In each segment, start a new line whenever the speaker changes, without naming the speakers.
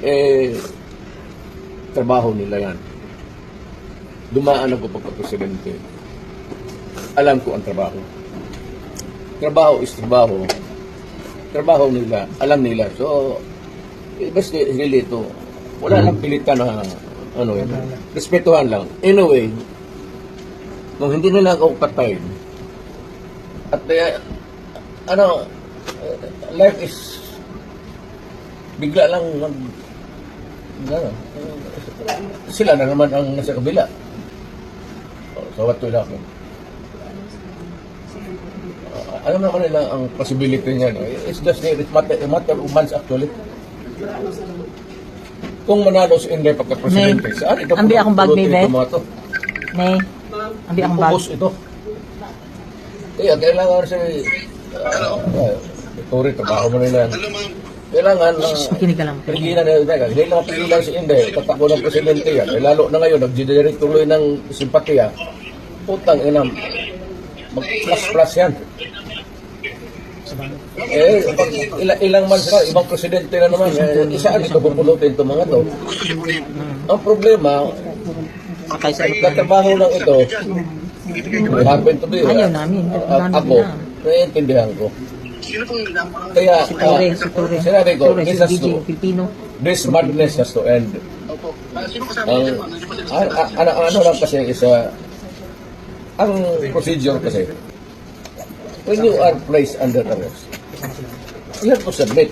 Eh, trabaho nila yan. Dumaan ako pagka-presidente. Alam ko ang trabaho. Trabaho is trabaho. Trabaho nila, alam nila. So, basta really ito, wala nang pilitan na, ano yun, respetuhan lang. Anyway, kung hindi nila ako patayin, at life is, bigla lang sila na naman ang nasa kabila. So, what will happen? Alam naman nila ang possibility niyan. It's just a matter of months actually. Kung manalo si Inday pagka-presidente, saan ito?
Ambi akong bag, baby. Nay, ambi akong bag.
Ubus ito. Kaya kailangan si Tori, trabaho mo nila. Kailangan
Makinig ka lang.
pigilan nila. Hindi lang pigilan si Inday. Tatakbo ng presidente yan. Lalo na ngayon, nag-generate tuloy ng simpatiya. Putang inam. Mag-plus yan. Ilang man sila, ibang presidente na naman. Saan ito pupulutin itong mga to? Ang problema, nagtrabaho lang ito. It happened to be.
Ayaw namin.
Ako, naiintindihan ko. Kaya, sinabi ko, this madness has to end. Ano lang kasi isa, ang procedure kasi, when you are placed under arrest, you have to submit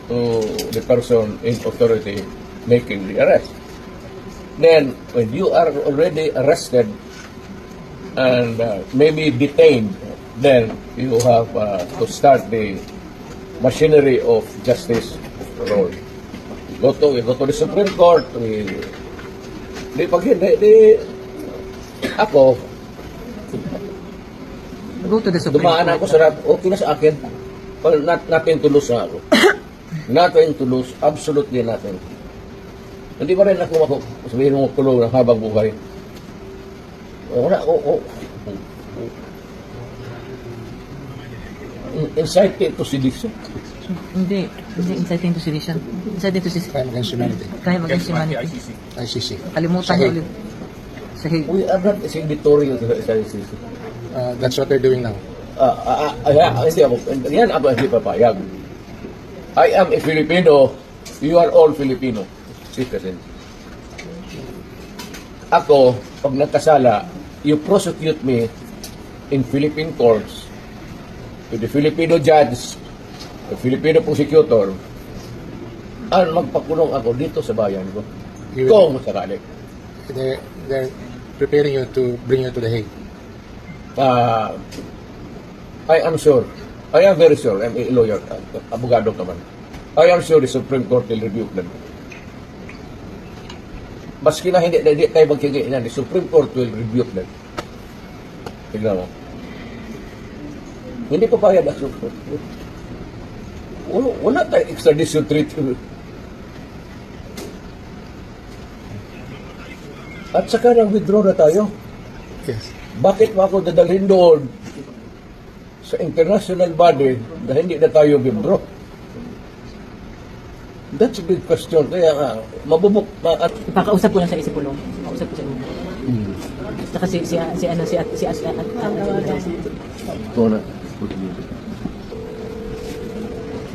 to the person in authority making the arrest. Then, when you are already arrested and maybe detained, then you have to start the machinery of justice role. Go to the Supreme Court. Ako,
Go to the Supreme
dumaan
Court.
ako sa okay na sa akin. Nothing to lose na ako. Nothing to lose. Absolutely nothing. Hindi pa rin ako sabihin mo kulong ng habang buhay. Wala. Inciting to sedition.
Hindi inciting to sedition. Inciting to sedition.
Crime against humanity.
Crime against humanity.
ICC.
Kalimutan niyo ulit. Sa Hague.
We are not signatory sa ICC.
That's what they're doing now.
Hindi ako. Yan ako hindi papayag. I am a Filipino. You are all Filipino. Citizens. Ako, pag nagkasala, you prosecute me in Philippine courts to the Filipino judge, the Filipino prosecutor, at magpakulong ako dito sa bayan ko. Kung sakali.
They're preparing you to bring you to the Hague.
I am sure. I am very sure. I'm a lawyer. Abogado naman. I am sure the Supreme Court will rebuke them. Maski na hindi tayo magkigay na, the Supreme Court will rebuke them. Tignan mo. Hindi pa payag ang Supreme Court. Wala tayong extradition treaty. At saka nang-withdraw na tayo.
Yes.
Bakit mo ako dadalhin doon sa international body na hindi na tayo membro? That's a big question. Kaya mabubuk.
Ipakausap ko lang sa Isipulong. Pakausap ko sa inyo. Saka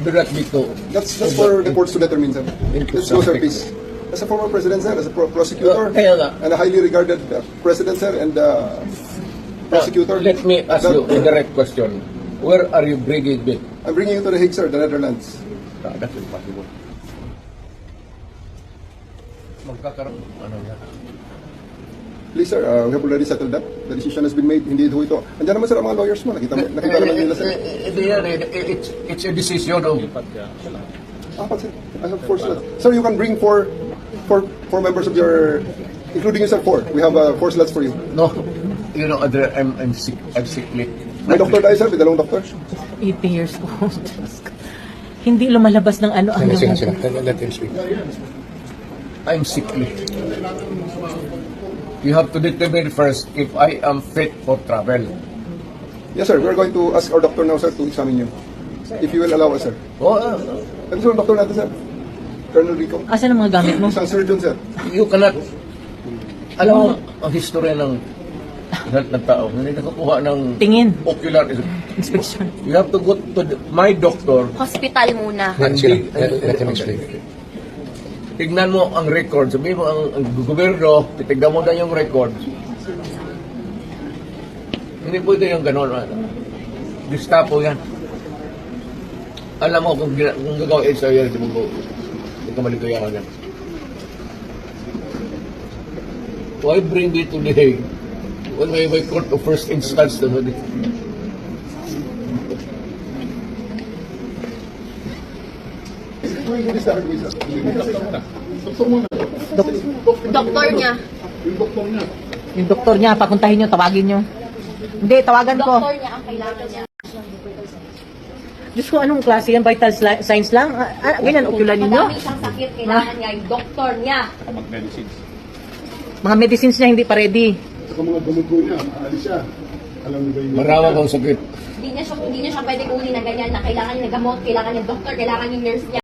Direct dito.
That's for the courts to determine, sir. Let's go, sir, please. As a former president, sir, as a prosecutor,
Kaya nga.
and a highly regarded president, sir, and prosecutor.
Let me ask you a direct question. Where are you bringing me?
I'm bringing you to the Hague, sir, the Netherlands.
That's impossible. Magkakaroon. Ano yan?
Please, sir, we have already settled that. The decision has been made. Hindi ho ito. Andiyan naman, sir, ang mga lawyers mo. Nakita naman nila, sir.
It's a decision of...
Apat, sir. I have four slots. Sir, you can bring four members of your, including you, sir, four. We have four slots for you.
No. You know, I'm sick. I'm sickly.
May doktor tayo, sir. May dalawang doktor.
80 years old. Hindi lumalabas ng ano.
Let him speak.
I'm sickly. You have to determine first if I am fit for travel.
Yes, sir. We're going to ask our doctor now, sir, to examine you. If you will allow us, sir.
Oh,
Ano, sir, ang doktor natin, sir? Colonel Rico.
Asan ang mga gamit mo?
Isang surgeon, sir.
You cannot, alam mo, ang history ng tao, hindi nakakuha ng
Tingin.
ocular,
Inspection.
you have to go to my doctor,
Hospital muna.
Let him explain.
tignan mo ang record, sabihin mo ang gobyerno, titignan mo na yung record. Hindi pwede yung gano'n. Gestapo yan. Alam mo kung gagawin sa'yo yan, hindi ka maligayahan yan. Why bring me to the Hague when may court of first instance naman?
Doktor niya.
Yung doktor niya, papuntahin nyo, tawagin nyo. Hindi, tawagan ko.
Doktor niya ang kailangan niya.
Diyos ko, anong klase yan? Vital signs lang? Ganyan, ocular ninyo?
Madami siyang sakit, kailangan niya yung doktor niya.
Mga medicines niya hindi pa ready.
Saka mga gamot ko niya, aalis siya. Alam niyo ba yun?
Maraming kang sakit.
Hindi niya siya pwede kunin na ganyan na kailangan niya ng gamot, kailangan niya doktor, kailangan niya nurse niya.